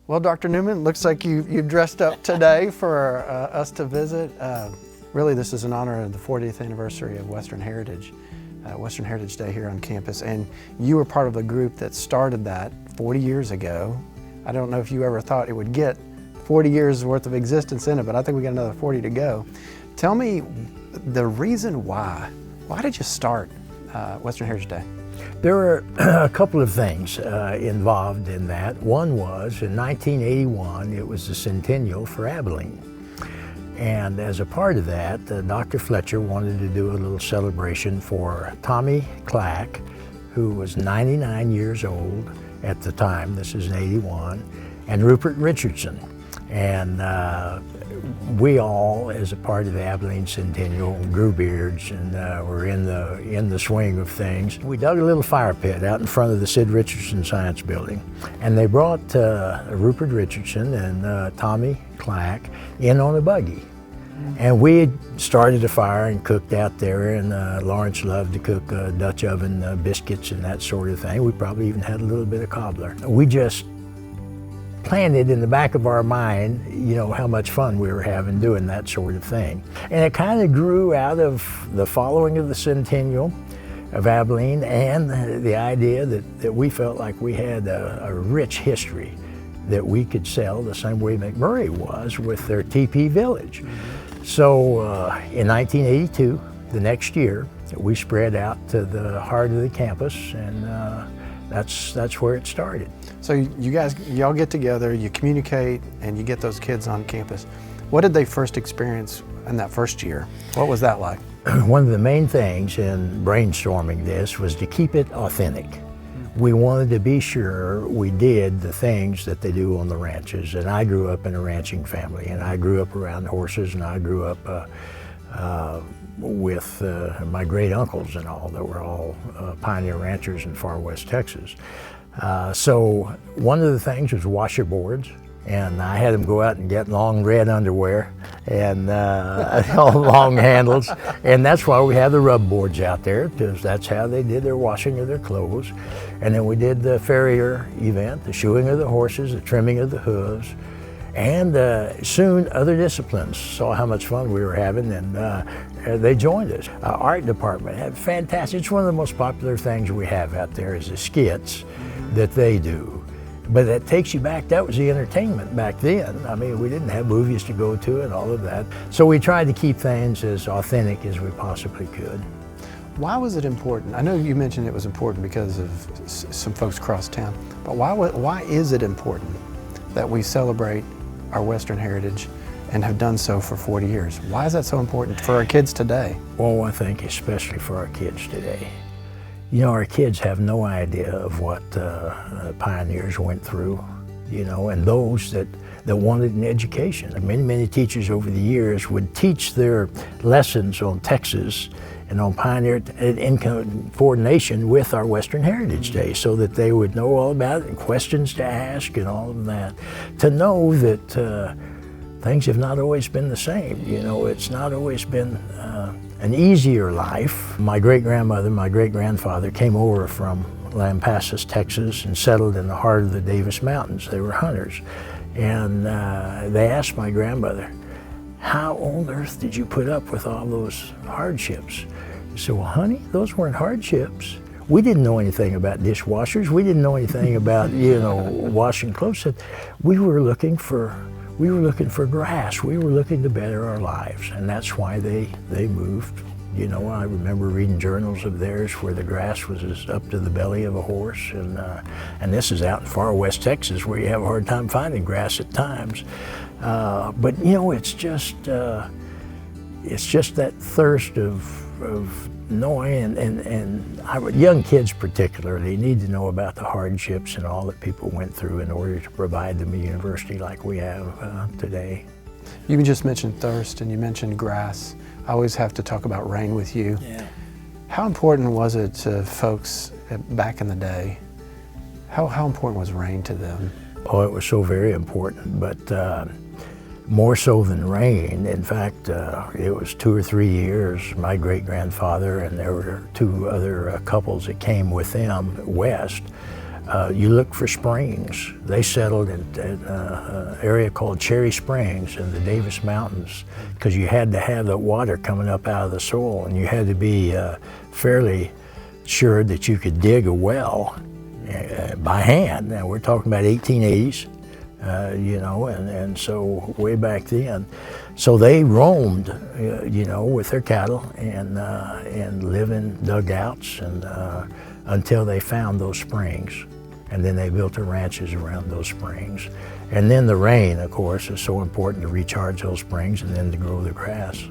Well, Dr. Newman, looks like you dressed up today for us to visit. Really, this is in honor of the 40th anniversary of Western Heritage Day here on campus. And you were part of the group that started that 40 years ago. I don't know if you ever thought it would get 40 years worth of existence in it, but I think we got another 40 to go. Tell me the reason why. Why did you start Western Heritage Day? There were a couple of things involved in that. One was in 1981, it was the centennial for Abilene. And as a part of that, Dr. Fletcher wanted to do a little celebration for Tommy Clack, who was 99 years old at the time, this is in 81, and Rupert Richardson. And we all, as a part of the Abilene Centennial, grew beards and were in the swing of things. We dug a little fire pit out in front of the Sid Richardson Science Building, and they brought Rupert Richardson and Tommy Clack in on a buggy. And we had started a fire and cooked out there, and Lawrence loved to cook Dutch oven biscuits and that sort of thing. We probably even had a little bit of cobbler. We just planted in the back of our mind, you know, how much fun we were having doing that sort of thing. And it kind of grew out of the following of the centennial of Abilene and the idea that we felt like we had a rich history that we could sell the same way McMurray was with their TP Village. So in 1982, the next year, we spread out to the heart of the campus, and that's where it started. So y'all get together, you communicate, and you get those kids on campus. What did they first experience in that first year? What was that like? One of the main things in brainstorming this was to keep it authentic. We wanted to be sure we did the things that they do on the ranches. And I grew up in a ranching family, and I grew up around horses, and I grew up with my great uncles and all that were all pioneer ranchers in far west Texas. So one of the things was washerboards, and I had them go out and get long red underwear and long handles, and that's why we have the rub boards out there, because that's how they did their washing of their clothes. And then we did the farrier event, the shoeing of the horses, the trimming of the hooves, and soon other disciplines saw how much fun we were having, and they joined us. Art department had fantastic. It's one of the most popular things we have out there is the skits that they do. But that takes you back, that was the entertainment back then. I mean, we didn't have movies to go to and all of that. So we tried to keep things as authentic as we possibly could. Why was it important? I know you mentioned it was important because of some folks across town, but why is it important that we celebrate our Western heritage and have done so for 40 years? Why is that so important for our kids today? Well, I think especially for our kids today. You know, our kids have no idea of what pioneers went through, you know, and those that wanted an education. Many teachers over the years would teach their lessons on Texas and on pioneer in coordination with our Western Heritage Day, so that they would know all about it and questions to ask and all of that. To know that things have not always been the same. You know, it's not always been an easier life. My great-grandmother, my great-grandfather came over from Lampasas, Texas, and settled in the heart of the Davis Mountains. They were hunters. And they asked my grandmother, "How on earth did you put up with all those hardships?" She said, "Well, honey, those weren't hardships. We didn't know anything about dishwashers. We didn't know anything about, you know, washing clothes. We were looking for grass. We were looking to better our lives." And that's why they moved. You know, I remember reading journals of theirs where the grass was up to the belly of a horse, and this is out in far west Texas where you have a hard time finding grass at times. But you know, it's just that thirst of knowing, and young kids particularly need to know about the hardships and all that people went through in order to provide them a university like we have today. You just mentioned thirst and you mentioned grass. I always have to talk about rain with you. Yeah. How important was it to folks back in the day? How important was rain to them? Oh, it was so very important, but more so than rain. In fact, it was 2 or 3 years, my great-grandfather, and there were 2 other couples that came with them west. You look for springs. They settled in an area called Cherry Springs in the Davis Mountains because you had to have the water coming up out of the soil, and you had to be fairly sure that you could dig a well by hand. Now we're talking about 1880s, you know, and so way back then. So they roamed, you know, with their cattle and live in dugouts and until they found those springs. And then they built their ranches around those springs. And then the rain, of course, is so important to recharge those springs and then to grow the grass.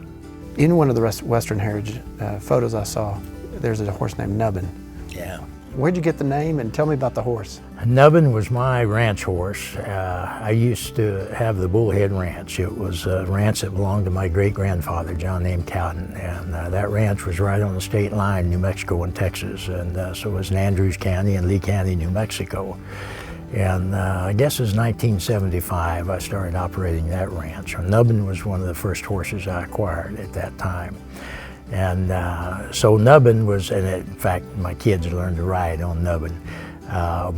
In one of the Western Heritage photos I saw, there's a horse named Nubbin. Yeah. Where'd you get the name, and tell me about the horse? Nubbin was my ranch horse. I used to have the Bullhead Ranch. It was a ranch that belonged to my great-grandfather, John named Cowden, and that ranch was right on the state line, New Mexico and Texas, and so it was in Andrews County and Lee County, New Mexico. And I guess it was 1975 I started operating that ranch. Nubbin was one of the first horses I acquired at that time. And so Nubbin was, and in fact, my kids learned to ride on Nubbin,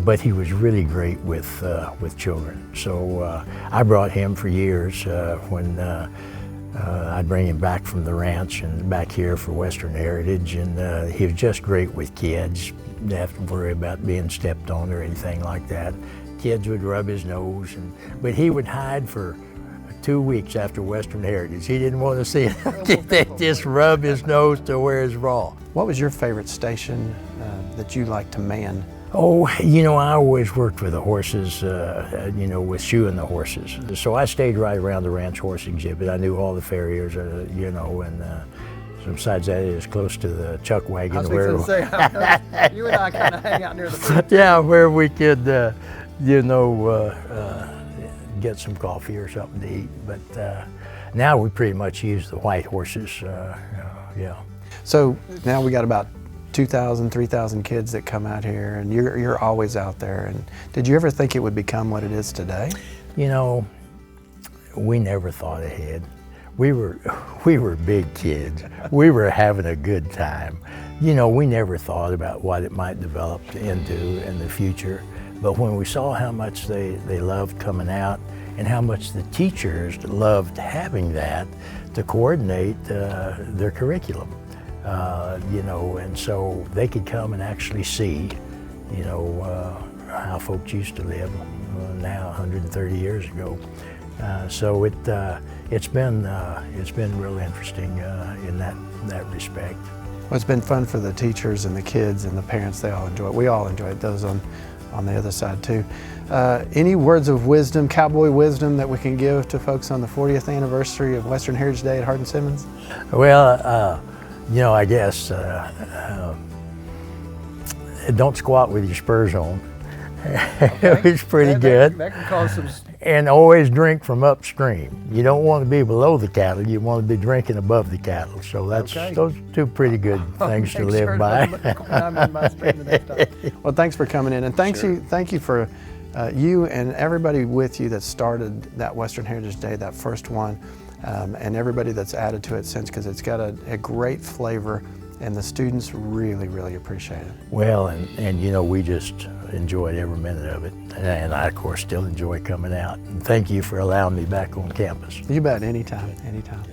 but he was really great with children. So I brought him for years when I'd bring him back from the ranch and back here for Western Heritage, and he was just great with kids. Didn't have to worry about being stepped on or anything like that. Kids would rub his nose, but he would hide for 2 weeks after Western Heritage. He didn't want to see it. They just rub his nose to where it's raw. What was your favorite station that you liked to man? Oh, you know, I always worked with the horses, you know, with shoeing the horses. So I stayed right around the ranch horse exhibit. I knew all the farriers, you know, and besides that, it was close to the chuck wagon. I was going to say, you and I kind of hang out near the front. Yeah, where we could, you know, get some coffee or something to eat. But now we pretty much use the white horses, yeah. So now we got about 2,000, 3,000 kids that come out here, and you're always out there. And did you ever think it would become what it is today? You know, we never thought ahead. We were big kids. We were having a good time. You know, we never thought about what it might develop into in the future. But when we saw how much they loved coming out and how much the teachers loved having that to coordinate their curriculum, you know, and so they could come and actually see, you know, how folks used to live now 130 years ago. So it's been real interesting in that respect. Well, it's been fun for the teachers and the kids and the parents. They all enjoy it. We all enjoy it. Those on the other side too. Any words of wisdom, cowboy wisdom, that we can give to folks on the 40th anniversary of Western Heritage Day at Hardin-Simmons? Well, you know, I guess don't squat with your spurs on. Okay. It's pretty good. That can cause some... And always drink from upstream. You don't want to be below the cattle, you want to be drinking above the cattle. So that's those are two pretty good things to live by. I'm in my stream the next time. Well, thanks for coming in, and thank you for you and everybody with you that started that Western Heritage Day, that first one, and everybody that's added to it since, because it's got a great flavor, and the students really, really appreciate it. Well, and you know, we just enjoyed every minute of it, and I, of course, still enjoy coming out. And thank you for allowing me back on campus. You bet, anytime, anytime.